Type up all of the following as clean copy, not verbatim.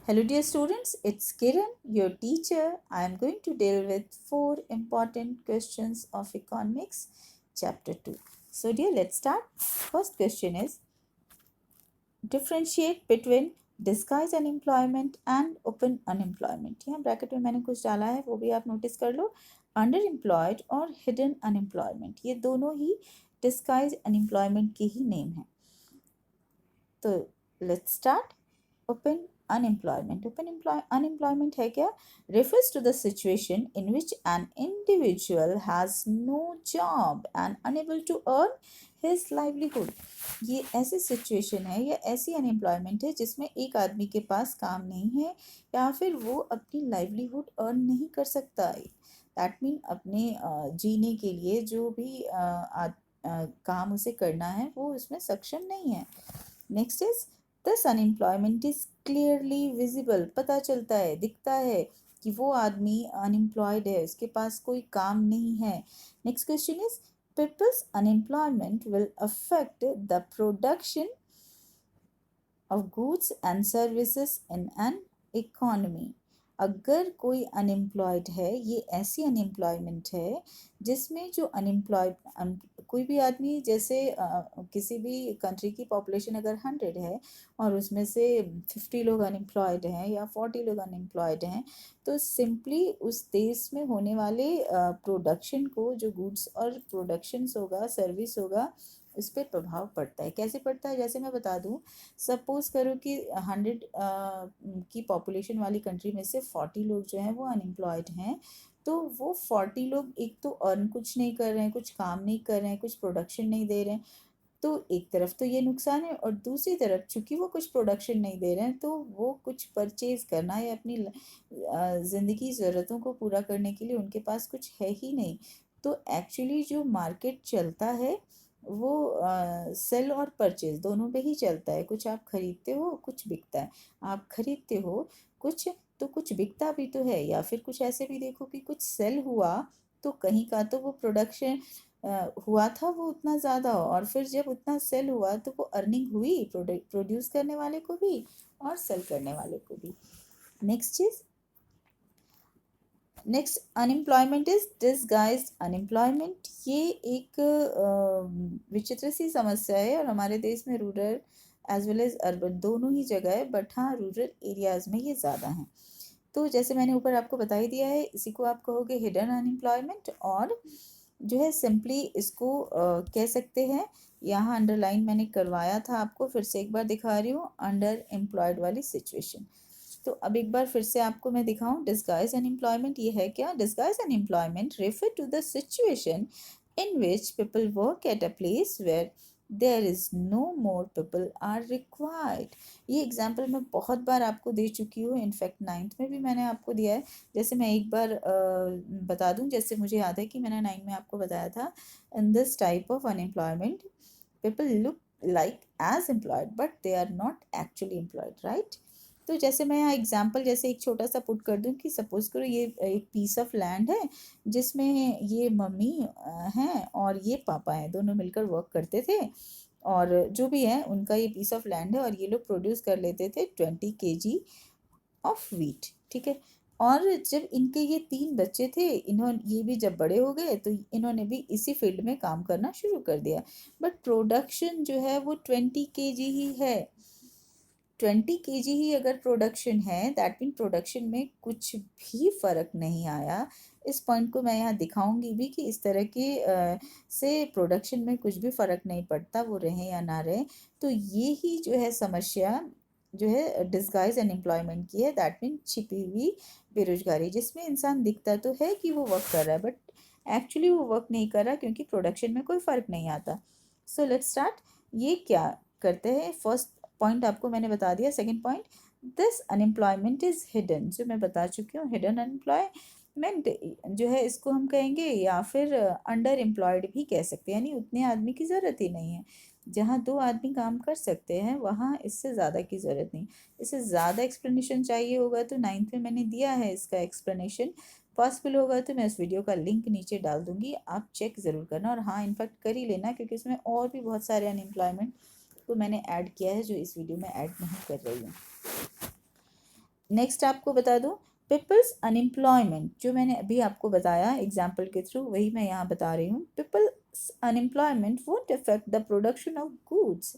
Hello dear students, it's Kiran, your teacher. I am going to deal with 4 important questions of economics, chapter 2. So dear, let's start. First question is, differentiate between disguised unemployment and open unemployment. यहाँ bracket में मैंने कुछ डाला है, वो भी आप notice कर लो. Underemployed और hidden unemployment, ये दोनों ही disguised unemployment के ही नेम हैं. तो let's start. Open unemployment. Unemployment है क्या? Refers to the situation in which an individual has no job and unable to earn his livelihood. ये ऐसी सिचुएशन है या ऐसी अनएम्प्लॉयमेंट है जिसमें एक आदमी के पास काम नहीं है या फिर वो अपनी लाइवलीहुड अर्न नहीं कर सकता है. दैट मीन अपने जीने के लिए जो भी काम उसे करना है वो उसमें सक्षम नहीं है. Next is this unemployment is clearly visible. पता चलता है, दिखता है कि वो आदमी अनएम्प्लॉयड है, उसके पास कोई काम नहीं है. Next question is people's unemployment will affect the production of goods and services in an economy. अगर कोई अनएम्प्लॉयड है, ये ऐसी अनएम्प्लॉयमेंट है जिसमें जो कोई भी आदमी जैसे किसी भी कंट्री की पॉपुलेशन अगर 100 है और उसमें से 50 लोग अनएम्प्लॉयड हैं या 40 लोग अनएम्प्लॉयड हैं, तो सिंपली उस देश में होने वाले प्रोडक्शन को, जो गुड्स और प्रोडक्शंस होगा, सर्विस होगा, उस पर प्रभाव पड़ता है. कैसे पड़ता है, जैसे मैं बता दूं, सपोज करो कि 100 की पॉपुलेशन वाली कंट्री में से 40 लोग जो हैं वो अनएम्प्लॉयड हैं. तो वो 40 लोग एक तो अर्न कुछ नहीं कर रहे हैं, कुछ काम नहीं कर रहे हैं, कुछ प्रोडक्शन नहीं दे रहे हैं. तो एक तरफ तो ये नुकसान है और दूसरी तरफ चूंकि वो कुछ प्रोडक्शन नहीं दे रहे हैं तो वो कुछ परचेज करना या अपनी ज़िंदगी ज़रूरतों को पूरा करने के लिए उनके पास कुछ है ही नहीं. तो एक्चुअली जो मार्केट चलता है वो सेल और परचेज दोनों पे ही चलता है. कुछ आप खरीदते हो, कुछ बिकता है. आप खरीदते हो कुछ तो कुछ बिकता भी तो है, या फिर कुछ ऐसे भी देखो कि कुछ सेल हुआ तो कहीं का तो वो प्रोडक्शन हुआ था वो उतना ज़्यादा, और फिर जब उतना सेल हुआ तो वो अर्निंग हुई प्रोड्यूस करने वाले को भी और सेल करने वाले को भी. नेक्स्ट चीज, next unemployment is disguised unemployment. ये एक विचित्र सी समस्या है और हमारे देश में rural as well as urban दोनों ही जगह है, बट हाँ रूरल एरियाज में ये ज़्यादा हैं. तो जैसे मैंने ऊपर आपको बता ही दिया है, इसी को आप कहोगे हिडन अनएम्प्लॉयमेंट, और जो है सिंपली इसको कह सकते हैं, यहाँ अंडरलाइन मैंने करवाया था आपको, फिर से एक बार दिखा रही हूँ, अंडर एम्प्लॉयड वाली सिचुएशन. तो अब एक बार फिर से आपको मैं दिखाऊं, डिस्गाइज अनएम्प्लॉयमेंट ये है क्या? Disguise unemployment refer to the situation in which people work at a place where there is no more people are required. ये एग्जाम्पल मैं बहुत बार आपको दे चुकी हूँ, इनफैक्ट 9th में भी मैंने आपको दिया है. जैसे मैं एक बार बता दूं, जैसे मुझे याद है कि मैंने 9 में आपको बताया था, in this type of unemployment people look like as employed but they are not actually employed, right. तो जैसे मैं यहाँ एग्जाम्पल जैसे एक छोटा सा पुट कर दूँ कि सपोज करो ये एक पीस ऑफ लैंड है जिसमें ये मम्मी हैं और ये पापा हैं, दोनों मिलकर वर्क करते थे, और जो भी है उनका ये पीस ऑफ लैंड है और ये लोग प्रोड्यूस कर लेते थे 20 kg ऑफ वीट, ठीक है. और जब इनके ये 3 बच्चे थे, इन्होंने ये भी जब बड़े हो गए तो इन्होंने भी इसी फील्ड में काम करना शुरू कर दिया, बट प्रोडक्शन जो है वो 20 kg ही है. 20 kg ही अगर प्रोडक्शन है, दैट मीन प्रोडक्शन में कुछ भी फर्क नहीं आया. इस पॉइंट को मैं यहाँ दिखाऊंगी भी कि इस तरह के से प्रोडक्शन में कुछ भी फर्क नहीं पड़ता, वो रहे या ना रहे. तो ये ही जो है समस्या जो है डिस्गाइज अनएम्प्लॉयमेंट की है, दैट मीन छिपी हुई बेरोजगारी, जिसमें इंसान दिखता तो है कि वो वर्क कर रहा है बट एक्चुअली वो वर्क नहीं कर रहा क्योंकि प्रोडक्शन में कोई फर्क नहीं आता. So let's start. ये क्या करते हैं, फर्स्ट पॉइंट आपको मैंने बता दिया. Second point, this unemployment is hidden, जो मैं बता चुकी हूँ. हिडन अनएम्प्लॉयमेंट जो है इसको हम कहेंगे या फिर अंडर एम्प्लॉयड भी कह सकते हैं, यानी उतने आदमी की ज़रूरत ही नहीं है. जहाँ 2 आदमी काम कर सकते हैं वहाँ इससे ज़्यादा की ज़रूरत नहीं. इससे ज़्यादा एक्सप्लेनेशन चाहिए होगा तो 9th में मैंने दिया है इसका एक्सप्लेनेशन. पॉसिबल होगा तो मैं इस वीडियो का लिंक नीचे डाल दूंगी, आप चेक ज़रूर करना, और हाँ इनफैक्ट कर ही लेना क्योंकि इसमें और भी बहुत सारे अनएम्प्लॉयमेंट को मैंने ऐड किया है जो इस वीडियो में ऐड नहीं कर रही हूँ. नेक्स्ट आपको बता दूं, पीपल्स अनएम्प्लॉयमेंट, जो मैंने अभी आपको बताया एग्जाम्पल के थ्रू, वही मैं यहाँ बता रही हूँ। Peoples unemployment won't affect the production of goods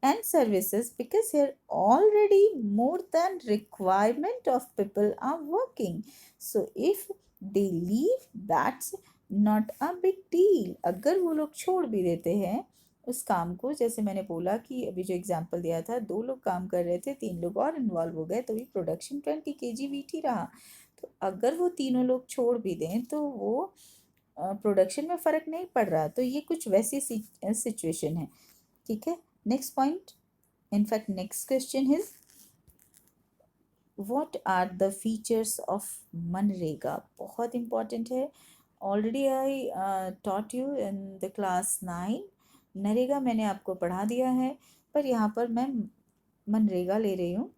and services because here already more than requirement of people are working. So if they leave, that's not a big deal. अगर वो लोग छोड़ भी देते हैं उस काम को, जैसे मैंने बोला कि अभी जो एग्जांपल दिया था, 2 लोग काम कर रहे थे, 3 लोग और इन्वॉल्व हो गए, तो भी प्रोडक्शन 20 kg वीट ही रहा। तो अगर वो तीनों लोग छोड़ भी दें तो वो प्रोडक्शन में फ़र्क नहीं पड़ रहा। तो ये कुछ वैसी सिचुएशन है, ठीक है। Next point, in fact next question is what are the features of मनरेगा। बहुत इंपॉर्टेंट है। Already I taught you in the class 9। NREGA मैंने आपको पढ़ा दिया है, पर यहाँ पर मैं मनरेगा ले रही हूँ।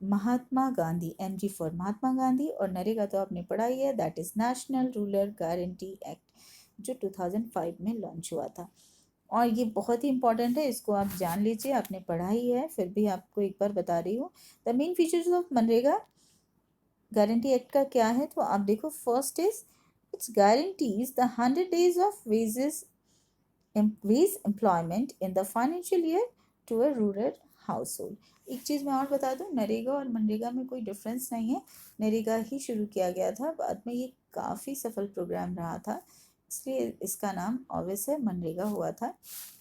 महात्मा गांधी, एनजी फॉर महात्मा गांधी, और नरेगा तो आपने पढ़ा ही है, that is national rural guarantee act, जो 2005 में लॉन्च हुआ था। और ये बहुत ही इंपॉर्टेंट है, इसको आप जान लीजिए, आपने पढ़ा ही है, फिर भी आपको एक बार बता रही हूँ। द मेन फीचर्स ऑफ मनरेगा गारंटी एक्ट का क्या है, तो आप देखो, first is its guarantees the 100 days of wages wage employment in the financial year to a rural household. एक चीज़ मैं और बता दूं, नरेगा और मनरेगा में कोई डिफरेंस नहीं है। नरेगा ही शुरू किया गया था, बाद में ये काफ़ी सफल प्रोग्राम रहा था, इसलिए इसका नाम ऑब्वियस है मनरेगा हुआ था।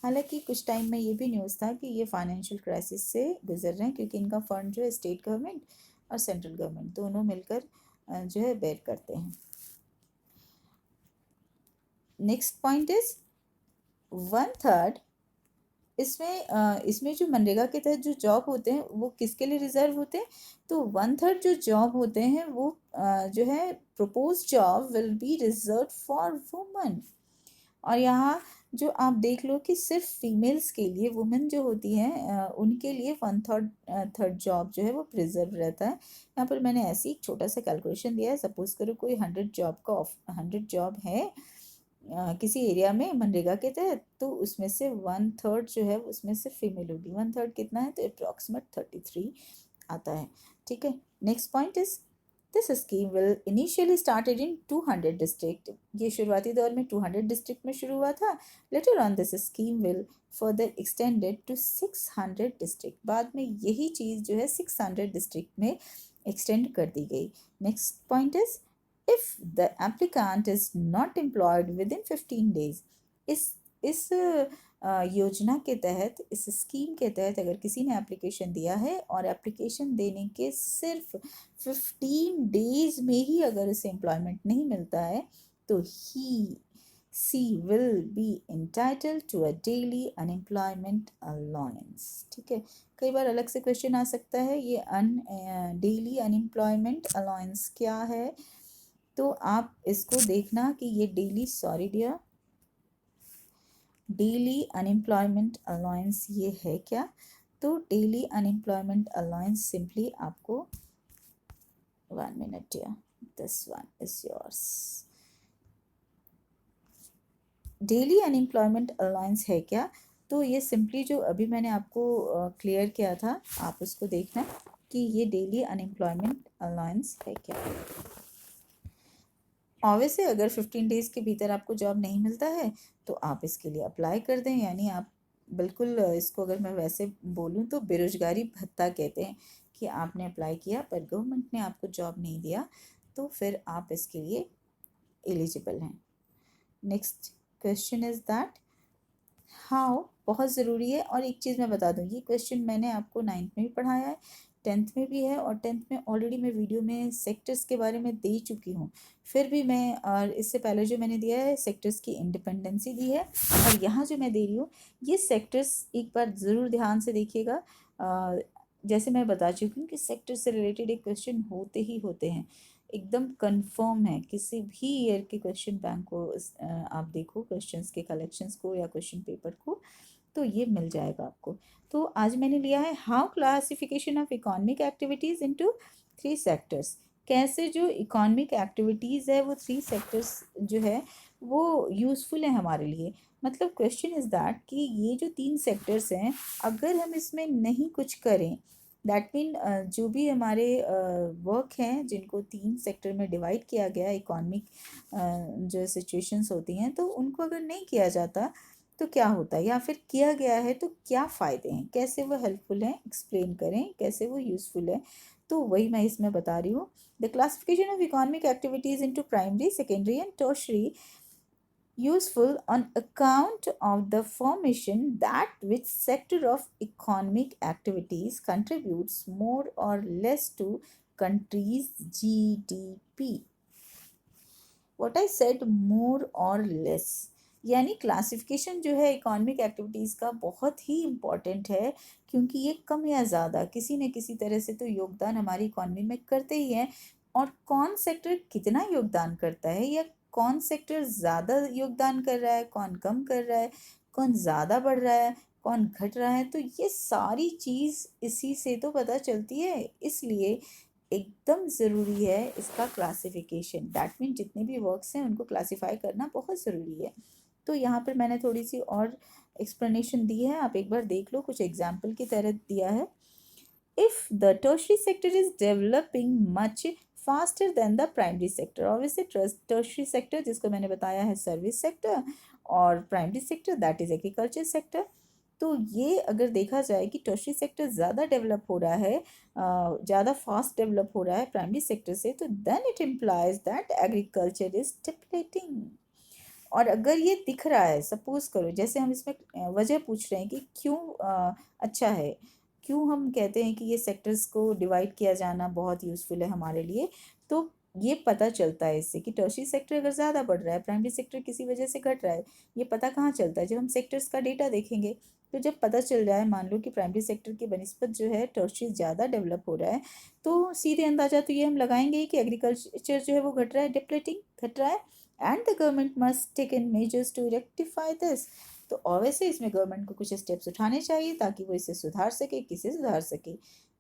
हालांकि कुछ टाइम में ये भी न्यूज़ था कि ये फाइनेंशियल क्राइसिस से गुजर रहे हैं, क्योंकि इनका फंड जो है स्टेट गवर्नमेंट और सेंट्रल गवर्नमेंट दोनों मिलकर जो है बेयर करते हैं। नेक्स्ट पॉइंट इज 1/3, इसमें जो मनरेगा के तहत जो जॉब होते हैं वो किसके लिए रिजर्व होते हैं, तो 1/3 जो जॉब होते हैं वो जो है propose job will be reserve for women. और यहाँ जो आप देख लो कि सिर्फ फीमेल्स के लिए, वुमेन जो होती हैं उनके लिए 1/3 जॉब जो है वो प्रिजर्व रहता है। यहाँ पर मैंने ऐसे ही छोटा सा कैलकुलेशन दिया है, सपोज करो कोई 100 जॉब है किसी एरिया में मनरेगा के तहत, तो उसमें से 1/3 जो है उसमें से फीमेल होगी। 1/3 कितना है, तो अप्रॉक्सीमेट 33 आता है, ठीक है। Next point is this scheme will initially started in 200 district. ये शुरुआती दौर में 200 डिस्ट्रिक्ट में शुरू हुआ था। Later on this scheme will further extended to 600 district. बाद में यही चीज़ जो है 600 डिस्ट्रिक्ट में एक्सटेंड कर दी गई। Next point is if the applicant is not employed within 15 days, इस योजना के तहत, इस स्कीम के तहत अगर किसी ने एप्लीकेशन दिया है और एप्लीकेशन देने के सिर्फ 15 डेज में ही अगर उसे एम्प्लॉयमेंट नहीं मिलता है, तो she will be entitled to a daily unemployment allowance, ठीक है। कई बार अलग से क्वेश्चन आ सकता है, ये डेली अनएम्प्लॉयमेंट अलाउंस क्या है, तो आप इसको देखना कि ये डेली अनएम्प्लॉयमेंट अलाउंस ये है क्या। तो डेली अनएम्प्लॉयमेंट अलाउंस सिंपली आपको 1 minute here, this one is yours। Daily unemployment allowance है क्या, तो ये सिंपली जो अभी मैंने आपको क्लियर किया था, आप उसको देखना कि ये डेली अनएम्प्लॉयमेंट अलाउंस है क्या। ऑब्वियसली अगर 15 डेज़ के भीतर आपको जॉब नहीं मिलता है तो आप इसके लिए अप्लाई कर दें, यानी आप बिल्कुल इसको अगर मैं वैसे बोलूँ तो बेरोजगारी भत्ता कहते हैं, कि आपने अप्लाई किया पर गवर्नमेंट ने आपको जॉब नहीं दिया, तो फिर आप इसके लिए एलिजिबल हैं। Next question is that how, बहुत ज़रूरी है। और एक चीज़ मैं बता दूँ, ये क्वेश्चन मैंने आपको 9th में भी पढ़ाया है, 10th में भी है, और 10th में ऑलरेडी मैं वीडियो में सेक्टर्स के बारे में दे चुकी हूँ। फिर भी मैं, और इससे पहले जो मैंने दिया है सेक्टर्स की इंडिपेंडेंसी दी है, और यहाँ जो मैं दे रही हूँ ये सेक्टर्स एक बार ज़रूर ध्यान से देखिएगा। जैसे मैं बता चुकी हूँ कि सेक्टर से रिलेटेड एक क्वेश्चन होते ही होते हैं, एकदम कंफर्म है। किसी भी ईयर के क्वेश्चन बैंक को आप देखो, क्वेश्चंस के कलेक्शंस को या क्वेश्चन पेपर को, तो ये मिल जाएगा आपको। तो आज मैंने लिया है how classification of economic activities into 3 sectors. कैसे जो इकोनॉमिक एक्टिविटीज़ है वो 3 सेक्टर्स जो है वो यूज़फुल है हमारे लिए। मतलब क्वेश्चन इज़ दैट कि ये जो 3 सेक्टर्स हैं, अगर हम इसमें नहीं कुछ करें दैट मीन जो भी हमारे वर्क हैं जिनको 3 सेक्टर में डिवाइड किया गया है, इकोनॉमिक जो सिचुएशंस होती हैं, तो उनको अगर नहीं किया जाता तो क्या होता है, या फिर किया गया है तो क्या फ़ायदे हैं, कैसे वो हेल्पफुल हैं, एक्सप्लेन करें कैसे वो यूज़फुल है। तो वही मैं इसमें बता रही हूँ। The classification of economic activities into primary, secondary and tertiary useful on account of the formation that which sector of economic activities contributes more or less to country's GDP. What I said, more or less, यानी classification जो है economic activities का बहुत ही important है, क्योंकि ये कम या ज़्यादा किसी न किसी तरह से तो योगदान हमारी इकोनॉमी में करते ही हैं। और कौन सेक्टर कितना योगदान करता है, या कौन सेक्टर ज़्यादा योगदान कर रहा है, कौन कम कर रहा है, कौन ज़्यादा बढ़ रहा है, कौन घट रहा है, तो ये सारी चीज़ इसी से तो पता चलती है। इसलिए एकदम ज़रूरी है इसका क्लासिफिकेशन। दैट मीन जितने भी वर्क्स हैं उनको क्लासिफाई करना बहुत ज़रूरी है। तो यहाँ पर मैंने थोड़ी सी और एक्सप्लेनेशन दी है, आप एक बार देख लो, कुछ एग्जाम्पल की तरह दिया है। If the tertiary sector is developing much faster than the primary sector, obviously tertiary sector जिसको मैंने बताया है सर्विस सेक्टर, और primary sector that is agriculture sector. तो ये अगर देखा जाए कि टर्शरी सेक्टर ज़्यादा डेवलप हो रहा है, ज़्यादा फास्ट डेवलप हो रहा है प्राइमरी सेक्टर से, तो then it implies that agriculture is depleting. और अगर ये दिख रहा है, सपोज करो जैसे हम इसमें वजह पूछ रहे हैं कि क्यों अच्छा है, क्यों हम कहते हैं कि ये सेक्टर्स को डिवाइड किया जाना बहुत यूज़फुल है हमारे लिए, तो ये पता चलता है इससे कि टर्शरी सेक्टर अगर ज़्यादा बढ़ रहा है, प्राइमरी सेक्टर किसी वजह से घट रहा है। ये पता कहाँ चलता है, जब हम सेक्टर्स का डेटा देखेंगे। तो जब पता चल जाए, मान लो कि प्राइमरी सेक्टर की बनिस्बत जो है टर्शरी ज़्यादा डेवलप हो रहा है, तो सीधे अंदाजा तो ये हम लगाएंगे ही कि एग्रीकल्चर जो है वो घट रहा है, डिप्लेटिंग घट रहा है, and the government must take in measures to rectify this. तो ऑब्वियसली इसमें गवर्नमेंट को कुछ स्टेप्स उठाने चाहिए ताकि वो इसे सुधार सके। किसे सुधार सके?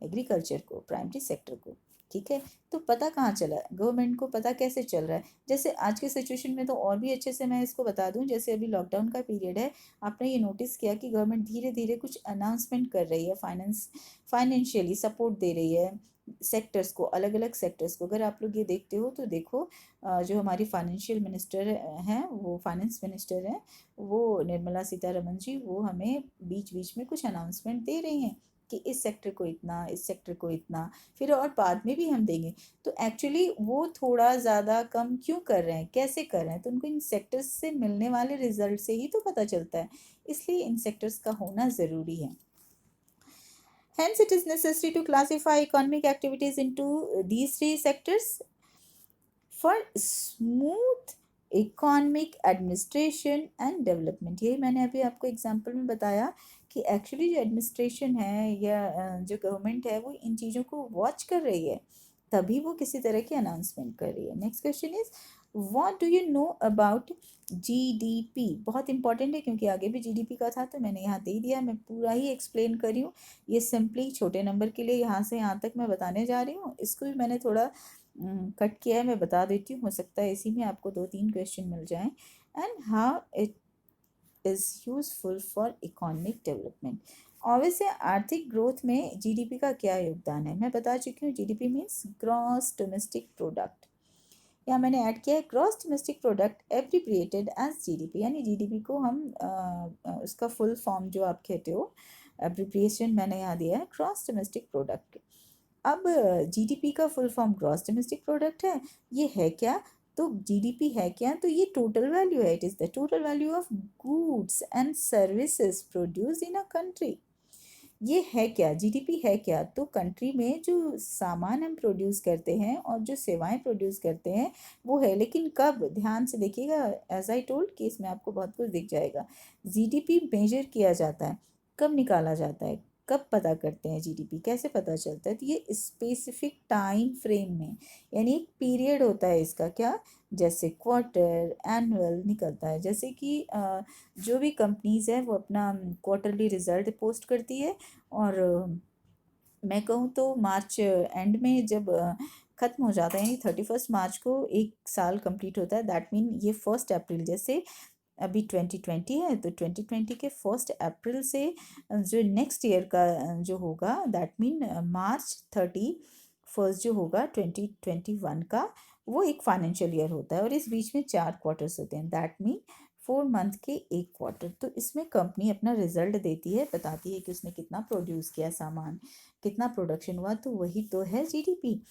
एग्रीकल्चर को, प्राइमरी सेक्टर को। ठीक है, तो पता कहाँ चला, गवर्नमेंट को पता कैसे चल रहा है? जैसे आज के सिचुएशन में तो और भी अच्छे से मैं इसको बता दूं, जैसे अभी लॉकडाउन का पीरियड है, आपने ये नोटिस किया कि गवर्नमेंट धीरे धीरे कुछ अनाउंसमेंट कर रही है, फाइनेंशियली सपोर्ट दे रही है सेक्टर्स को, अलग अलग सेक्टर्स को। अगर आप लोग ये देखते हो तो देखो, जो हमारी फाइनेंशियल मिनिस्टर हैं, वो फाइनेंस मिनिस्टर हैं, वो निर्मला सीतारमन जी, वो हमें बीच बीच में कुछ अनाउंसमेंट दे रही हैं कि इस सेक्टर को इतना, इस सेक्टर को इतना, फिर और बाद में भी हम देंगे। तो एक्चुअली वो थोड़ा ज़्यादा कम क्यों कर रहे हैं, कैसे कर रहे हैं, तो उनको इन सेक्टर्स से मिलने वाले रिजल्ट से ही तो पता चलता है। इसलिए इन सेक्टर्स का होना ज़रूरी है। Hence, it is necessary to classify economic activities into these three sectors for smooth economic administration and development. यही मैंने अभी आपको एग्जांपल में बताया कि एक्चुअली जो एडमिनिस्ट्रेशन है या जो गवर्नमेंट है, वो इन चीज़ों को वॉच कर रही है, तभी वो किसी तरह की अनाउंसमेंट कर रही है। Next question is, what do you know about GDP? बहुत इंपॉर्टेंट है क्योंकि आगे भी जीडीपी का था, तो मैंने यहाँ दे दिया, मैं पूरा ही एक्सप्लेन कर रही हूँ। ये सिंपली छोटे नंबर के लिए यहाँ से यहाँ तक मैं बताने जा रही हूँ। इसको भी मैंने थोड़ा कट किया है, मैं बता देती हूँ, हो सकता है इसी में आपको 2-3 क्वेश्चन मिल जाएं। And how it is useful for economic development. Obviously आर्थिक ग्रोथ में जीडीपी का क्या योगदान है, मैं बता चुकी हूँ। GDP means gross domestic product. यहाँ मैंने ऐड किया है gross domestic product abbreviated as GDP, यानी जीडीपी को हम उसका फुल फॉर्म जो आप कहते हो, एब्रिविएशन मैंने यहाँ दिया है ग्रॉस डोमेस्टिक प्रोडक्ट। अब जीडीपी का full form gross domestic product है। ये है क्या? तो जीडीपी है क्या? तो ये टोटल वैल्यू है। It is the total value of goods and services produce in a country. ये है क्या? जीडीपी है क्या? तो कंट्री में जो सामान हम प्रोड्यूस करते हैं और जो सेवाएं प्रोड्यूस करते हैं, वो है। लेकिन कब? ध्यान से देखिएगा, एज आई टोल्ड कि इसमें आपको बहुत कुछ दिख जाएगा। जीडीपी मेजर किया जाता है, कब निकाला जाता है, कब पता करते हैं जीडीपी, कैसे पता चलता है? तो ये स्पेसिफिक टाइम फ्रेम में, यानी एक पीरियड होता है इसका। क्या? जैसे क्वार्टर, एनुअल निकलता है। जैसे कि जो भी कंपनीज है वो अपना क्वार्टरली रिजल्ट पोस्ट करती है, और मैं कहूँ तो मार्च एंड में जब ख़त्म हो जाता है, यानी 31 मार्च को एक साल कंप्लीट होता है, दैट मीन ये 1 अप्रैल, जैसे अभी 2020 है, तो 2020 के 1 अप्रैल से जो नेक्स्ट ईयर का जो होगा, दैट मीन March 31 जो होगा 2021 का, वो एक फाइनेंशियल ईयर होता है और इस बीच में 4 क्वार्टर्स होते हैं, दैट मीन 4 मंथ के एक क्वार्टर। तो इसमें कंपनी अपना रिजल्ट देती है, बताती है कि उसने कितना प्रोड्यूस किया सामान, कितना प्रोडक्शन हुआ, तो वही तो है जीडीपी।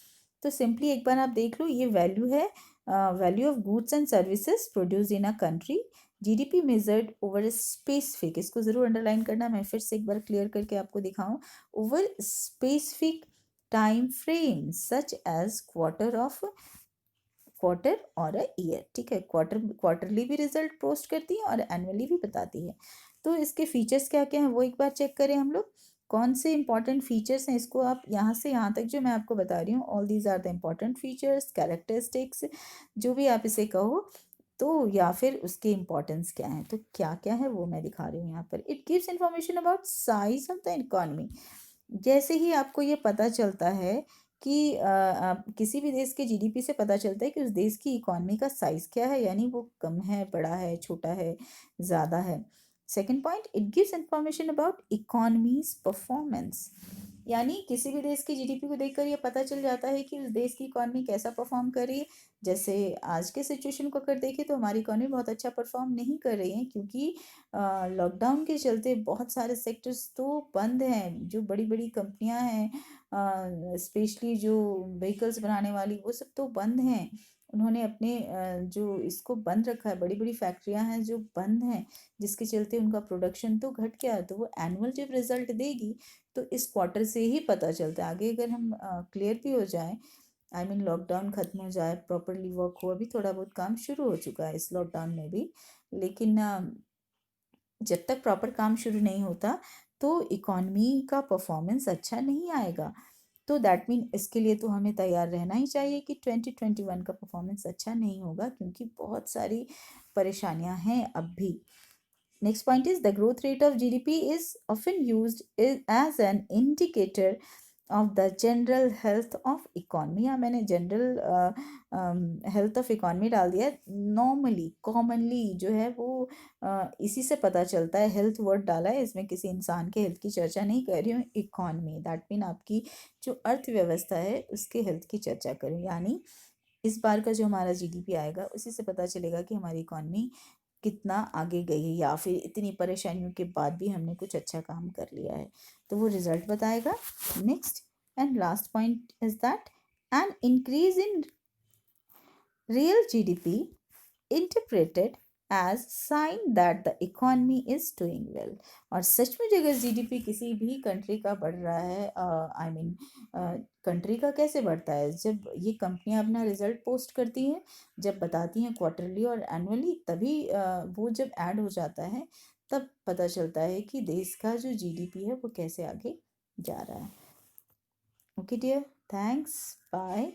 तो सिंपली एक बार आप देख लो, ये वैल्यू है, value of goods and services produce in a country, GDP measured over specific, इसको जरूर अंडरलाइन करना, मैं फिर से एक बार क्लियर करके आपको दिखाऊं, over specific time frame such as quarter और अ ईयर। ठीक है, क्वार्टरली भी रिजल्ट पोस्ट करती है और एनुअली भी बताती है। तो इसके फीचर्स क्या क्या हैं वो एक बार चेक करें हम लोग, कौन से इंपॉर्टेंट फीचर्स हैं, इसको आप यहाँ से यहाँ तक जो मैं आपको बता रही हूँ, all these are the important features, characteristics, जो भी आप इसे कहो, तो या फिर उसके इम्पोर्टेंस क्या है, तो क्या क्या है वो मैं दिखा रही हूँ यहाँ पर। It gives information about size of the economy. जैसे ही आपको ये पता चलता है कि आप किसी भी देश के जीडीपी से पता चलता है कि उस देश की इकोनॉमी का साइज क्या है, यानी वो कम है, बड़ा है, छोटा है, ज़्यादा है। Second point, it gives information about economies performance, यानी किसी भी देश की जीडीपी को देखकर ये पता चल जाता है कि उस देश की इकोनॉमी कैसा परफॉर्म कर रही है। जैसे आज के सिचुएशन को अगर देखें तो हमारी इकोनॉमी बहुत अच्छा परफॉर्म नहीं कर रही है, क्योंकि लॉकडाउन के चलते बहुत सारे सेक्टर्स तो बंद हैं, जो बड़ी बड़ी कंपनियां हैं, स्पेशली जो व्हीकल्स बनाने वाली, वो सब तो बंद हैं। उन्होंने अपने जो इसको बंद रखा है, बड़ी बड़ी फैक्ट्रियां हैं जो बंद हैं, जिसके चलते उनका प्रोडक्शन तो घट गया। तो वो एनुअल जब रिजल्ट देगी तो इस क्वार्टर से ही पता चलता है। आगे अगर हम क्लियर भी हो जाए, आई मीन लॉकडाउन खत्म हो जाए, प्रॉपरली वर्क हो, अभी थोड़ा बहुत काम शुरू हो चुका है इस लॉकडाउन में भी, लेकिन जब तक प्रॉपर काम शुरू नहीं होता तो इकॉनमी का परफॉर्मेंस अच्छा नहीं आएगा। तो दैट मीन इसके लिए तो हमें तैयार रहना ही चाहिए कि 2021 का परफॉर्मेंस अच्छा नहीं होगा, क्योंकि बहुत सारी परेशानियां हैं अब भी। Next point is the growth rate of GDP is often used as an indicator of the general health of economy, या मैंने जनरल हेल्थ ऑफ इकोनॉमी डाल दिया। नॉर्मली कॉमनली जो है वो इसी से पता चलता है, हेल्थ वर्ड डाला है, इसमें किसी इंसान के हेल्थ की चर्चा नहीं कर रही हूँ। इकोनॉमी दैट मीन आपकी जो अर्थव्यवस्था है उसके हेल्थ की चर्चा करूँ, यानी इस बार का जो हमारा जीडीपी आएगा उसी से पता चलेगा कि हमारी इकोनॉमी कितना आगे गई है, या फिर इतनी परेशानियों के बाद भी हमने कुछ अच्छा काम कर लिया है, तो वो रिजल्ट बताएगा। Next and last point is that an increase in real GDP interpreted as sign that the economy is doing well. और सचमुच अगर जीडीपी किसी भी कंट्री का बढ़ रहा है, आई मीन कंट्री का कैसे बढ़ता है, जब ये कंपनियां अपना रिजल्ट पोस्ट करती हैं, जब बताती हैं क्वार्टरली और एनुअली, तभी वो जब ऐड हो जाता है तब पता चलता है कि देश का जो जीडीपी है वो कैसे आगे जा रहा है। Okay dear, thanks, bye.